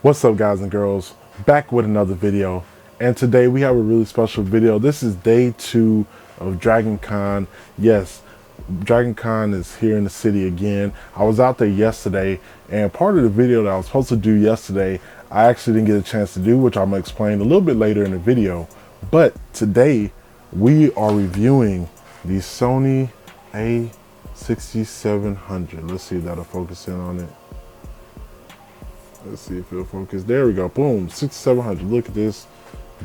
What's up, guys and girls? Back with another video, and today we have a really special video. This is day 2 of DragonCon. Yes, DragonCon is here in the city again. I was out there yesterday, and part of the video that I was supposed to do yesterday I actually didn't get a chance to do, which I'm gonna explain a little bit later in the video. But today we are reviewing the Sony A6700. Let's see if that'll focus in on it. Let's see if it'll focus. There we go. Boom. 6700. Look at this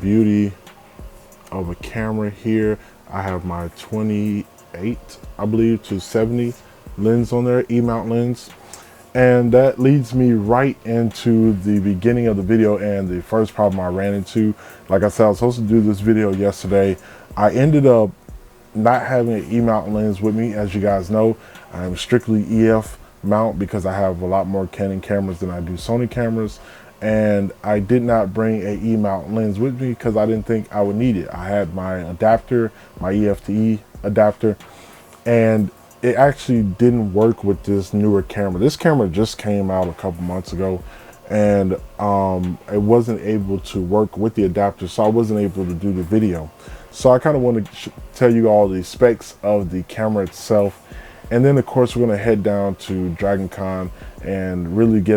beauty of a camera here. I have my 28, I believe, to 70 lens on there, E-mount lens. And that leads me right into the beginning of the video and the first problem I ran into. Like I said, I was supposed to do this video yesterday. I ended up not having an E-mount lens with me. As you guys know, I'm strictly EF mount because I have a lot more Canon cameras than I do Sony cameras, and I did not bring a E-mount lens with me because I didn't think I would need it. I had my adapter, my EF to E adapter, and it actually didn't work with this newer camera. This camera just came out a couple months ago, and it wasn't able to work with the adapter, so I wasn't able to do the video. So I kind of want to tell you all the specs of the camera itself. And then, of course, we're going to head down to DragonCon and really get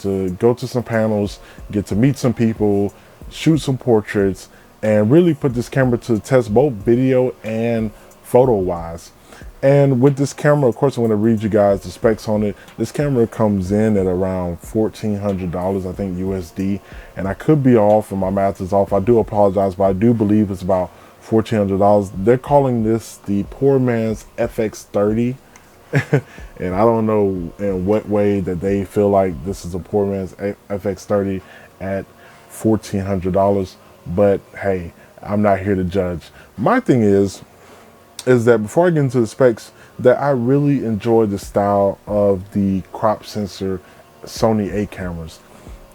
to go to some panels, get to meet some people, shoot some portraits, and really put this camera to the test, both video and photo-wise. And with this camera, of course, I'm going to read you guys the specs on it. This camera comes in at around $1,400, I think, USD. And I could be off, and my math is off. I do apologize, but I do believe it's about $1,400. They're calling this the poor man's FX30. And I don't know in what way that they feel like this is a poor man's FX30 at $1,400. But hey, I'm not here to judge. My thing is that before I get into the specs, that I really enjoy the style of the crop sensor Sony A cameras.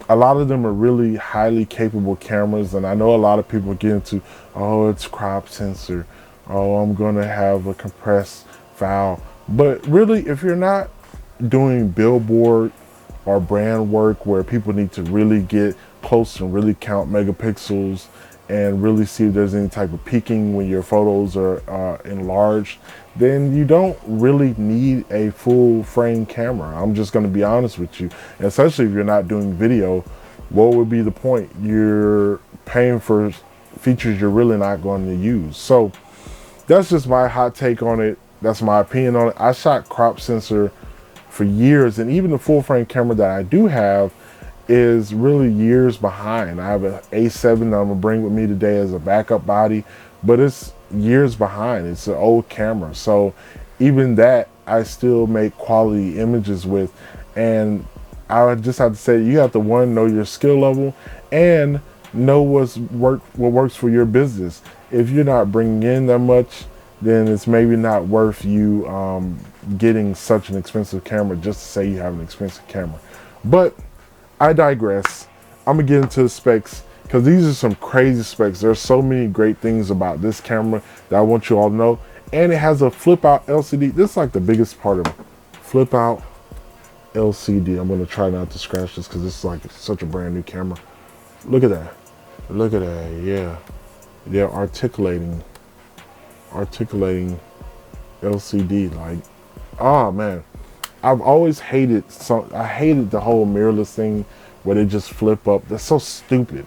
A lot of them are really highly capable cameras, and I know a lot of people get into, oh, it's crop sensor, oh, I'm gonna have a compressed file. But really, if you're not doing billboard or brand work where people need to really get close and really count megapixels and really see if there's any type of peaking when your photos are enlarged, then you don't really need a full frame camera. I'm just going to be honest with you. And especially if you're not doing video, what would be the point? You're paying for features you're really not going to use. So that's just my hot take on it. That's my opinion on it. I shot crop sensor for years, and even the full frame camera that I do have is really years behind. I have an A7 that I'm gonna bring with me today as a backup body, but it's years behind. It's an old camera. So even that, I still make quality images with. And I just have to say, you have to, one, know your skill level and know what works for your business. If you're not bringing in that much, then it's maybe not worth you getting such an expensive camera just to say you have an expensive camera. But I digress. I'm gonna get into the specs because these are some crazy specs. There's so many great things about this camera that I want you all to know. And it has a flip out LCD. This is like the biggest part of it. Flip out LCD. I'm gonna try not to scratch this because this is like such a brand new camera. Look at that. Look at that. Yeah. They're articulating LCD. Like, oh man. I've always hated, I hated the whole mirrorless thing where they just flip up. That's so stupid.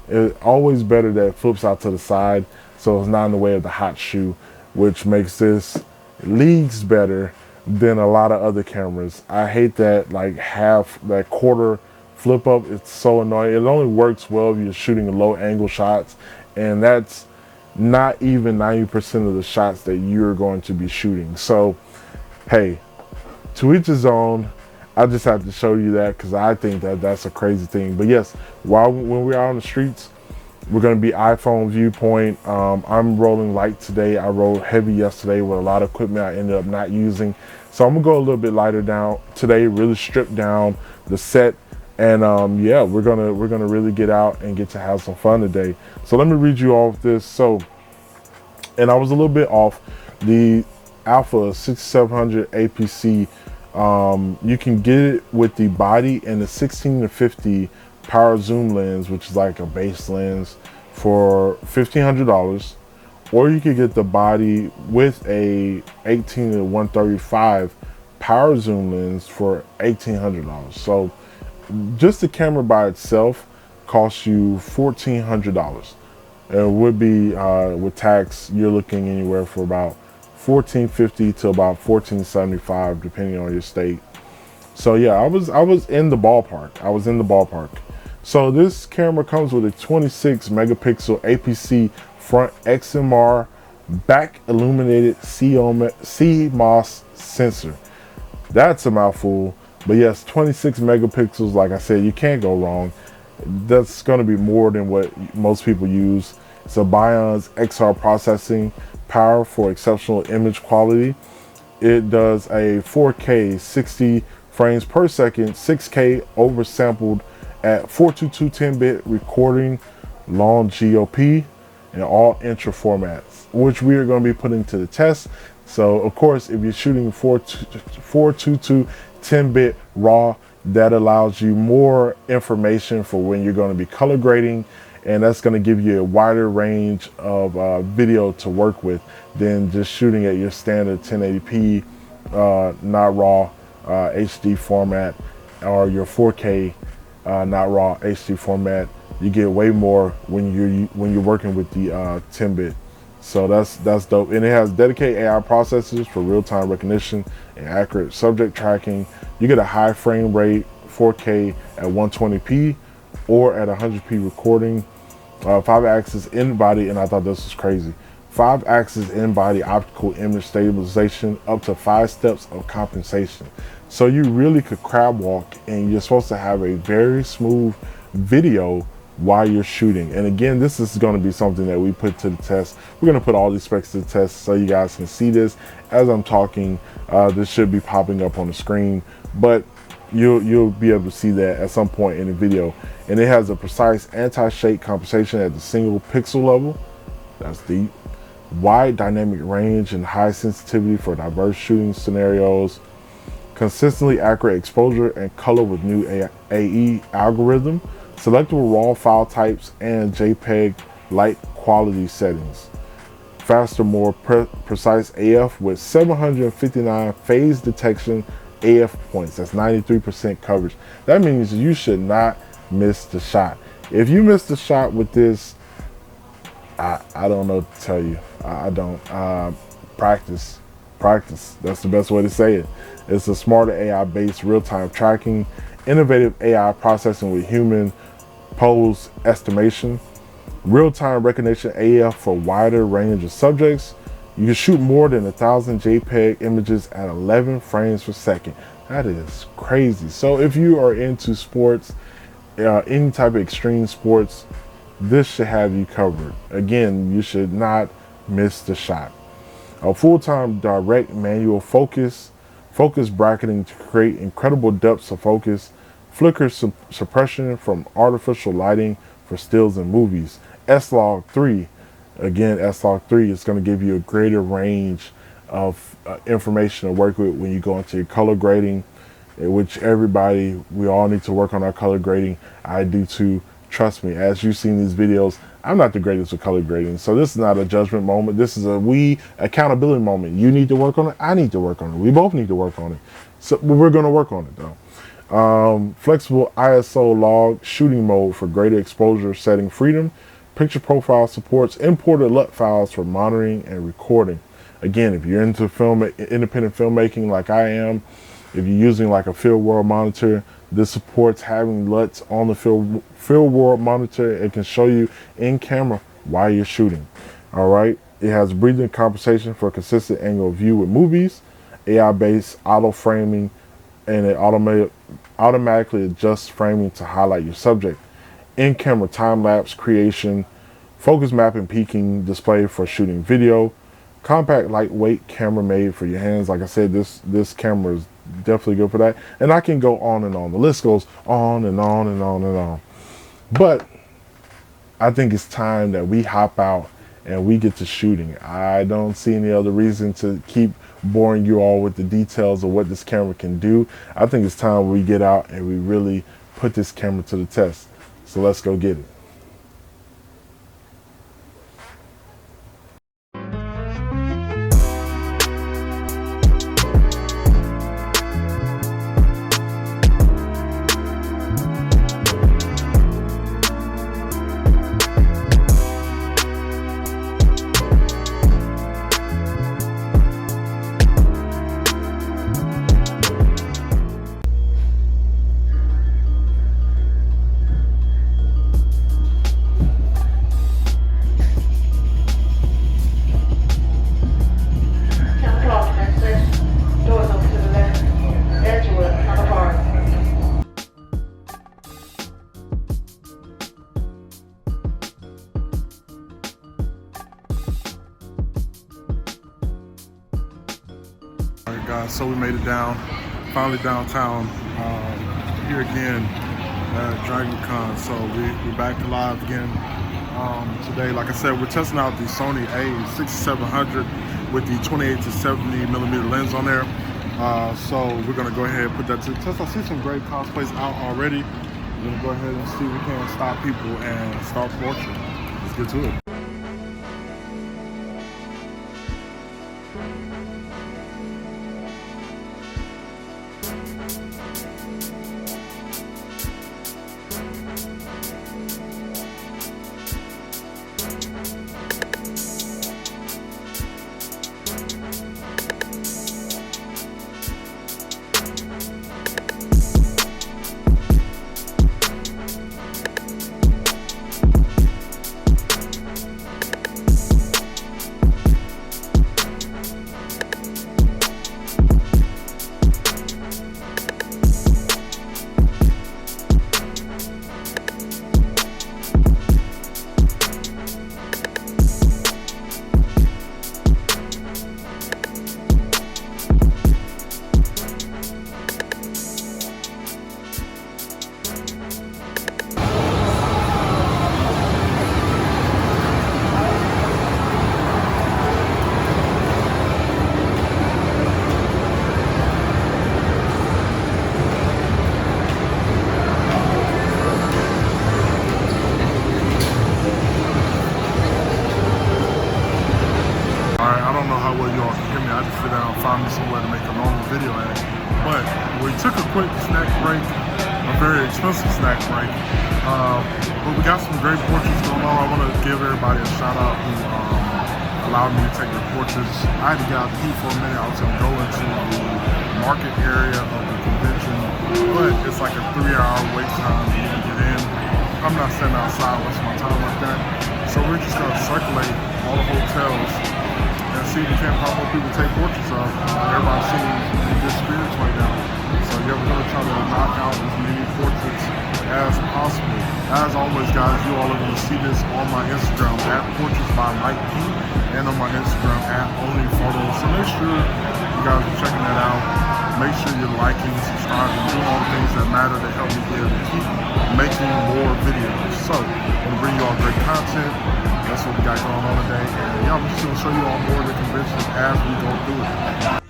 It's always better that it flips out to the side so it's not in the way of the hot shoe, which makes this leagues better than a lot of other cameras. I hate that like that quarter flip up. It's so annoying. It only works well if you're shooting low angle shots, and that's not even 90% of the shots that you're going to be shooting. So hey, to each his own. I just have to show you that because I think that that's a crazy thing. But yes, when we're out on the streets, we're going to be iPhone viewpoint. I'm rolling light today. I rolled heavy yesterday with a lot of equipment I ended up not using. So I'm gonna go a little bit lighter down today, really strip down the set. And yeah, we're gonna really get out and get to have some fun today. So let me read you all of this. So, and I was a little bit off. The Alpha 6700 APC, you can get it with the body and the 16 to 50 power zoom lens, which is like a base lens, for $1,500, or you could get the body with a 18 to 135 power zoom lens for $1,800. So just the camera by itself costs you $1,400. It would be with tax, you're looking anywhere for about $1,450 to about $1,475, depending on your state. So yeah, I was in the ballpark. I was in the ballpark. So this camera comes with a 26 megapixel APC front XMR back illuminated CMOS sensor. That's a mouthful, but yes, 26 megapixels. Like I said, you can't go wrong. That's going to be more than what most people use. It's a Bion's XR processing power for exceptional image quality. It does a 4K 60 frames per second, 6K oversampled at 422 10-bit recording, long GOP, and all intra formats, which we are going to be putting to the test. So of course, if you're shooting 422 10-bit RAW, that allows you more information for when you're going to be color grading, and that's going to give you a wider range of video to work with than just shooting at your standard 1080p not RAW HD format, or your 4K not RAW HD format. You get way more when you're working with the 10-bit. So that's dope. And it has dedicated AI processors for real-time recognition and accurate subject tracking. You get a high frame rate 4K at 120p or at 100p recording. 5-axis in-body, and I thought this was crazy. 5-axis in-body optical image stabilization, up to 5 steps of compensation. So you really could crab walk, and you're supposed to have a very smooth video while you're shooting. And again, this is going to be something that we put to the test. We're going to put all these specs to the test so you guys can see this as I'm talking. This should be popping up on the screen, but you'll be able to see that at some point in the video. And it has a precise anti-shake compensation at the single pixel level. That's deep. Wide dynamic range and high sensitivity for diverse shooting scenarios. Consistently accurate exposure and color with new AE algorithm. Selectable RAW file types and JPEG light quality settings. Faster, more precise AF with 759 phase detection AF points. That's 93% coverage. That means you should not miss the shot. If you miss the shot with this, I don't know what to tell you. I don't. Practice. That's the best way to say it. It's a smarter AI-based real-time tracking, innovative AI processing with human pose estimation, real-time recognition AF for wider range of subjects. You can shoot more than 1,000 JPEG images at 11 frames per second. That is crazy. So if you are into sports, any type of extreme sports, this should have you covered. Again, you should not miss the shot. A full-time direct manual focus bracketing to create incredible depths of focus, flicker suppression from artificial lighting for stills and movies. S-Log 3, again, S-Log 3 is going to give you a greater range of information to work with when you go into your color grading, which we all need to work on our color grading. I do too. Trust me, as you've seen these videos, I'm not the greatest with color grading. So this is not a judgment moment. This is a accountability moment. You need to work on it. I need to work on it. We both need to work on it. So we're going to work on it though. Flexible ISO log shooting mode for greater exposure setting freedom. Picture profile supports imported LUT files for monitoring and recording. Again, if you're into independent filmmaking like I am, if you're using like a field world monitor, this supports having LUTs on the field world monitor. It can show you in camera while you're shooting. All right. It has breathing compensation for consistent angle view with movies, AI-based auto framing, and it automatically adjusts framing to highlight your subject. In-camera time-lapse creation, focus map and peaking display for shooting video, compact lightweight camera made for your hands. Like I said, this camera is definitely good for that. And I can go on and on. The list goes on and on and on and on. But I think it's time that we hop out and we get to shooting. I don't see any other reason to keep boring you all with the details of what this camera can do. I think it's time we get out and we really put this camera to the test. So let's go get it. Alright guys, so we made it down, finally downtown, here again at DragonCon. So we're back live again today. Like I said, we're testing out the Sony A6700 with the 28 to 70 millimeter lens on there. So we're gonna go ahead and put that to the test. I see some great cosplays out already. We're gonna go ahead and see if we can stop people and start portrait. Let's get to it. Find me somewhere to make a normal video at. But we took a quick snack break, a very expensive snack break. But we got some great portraits going on. I want to give everybody a shout out who allowed me to take their portraits. I had to get out to eat for a minute. I was going to go into the market area of the convention, but it's like a 3-hour wait time to even get in. I'm not standing outside wasting my time like that. So we're just going to circulate all the hotels and see if we can't find more people to take portraits of. Everybody seems in good spirits right now. So yeah, we're going to try to knock out as many portraits as possible. As always, guys, you all are going to see this on my Instagram at Portraits by Mike P, and on my Instagram at Only Photos. So make sure you guys are checking that out. Make sure you're liking, subscribing, doing all the things that matter to help me be able to keep making more videos. So I'm going to bring you all great content. That's what we got going on today. And yeah, I'm just going to show you all more of the convention as we go through it.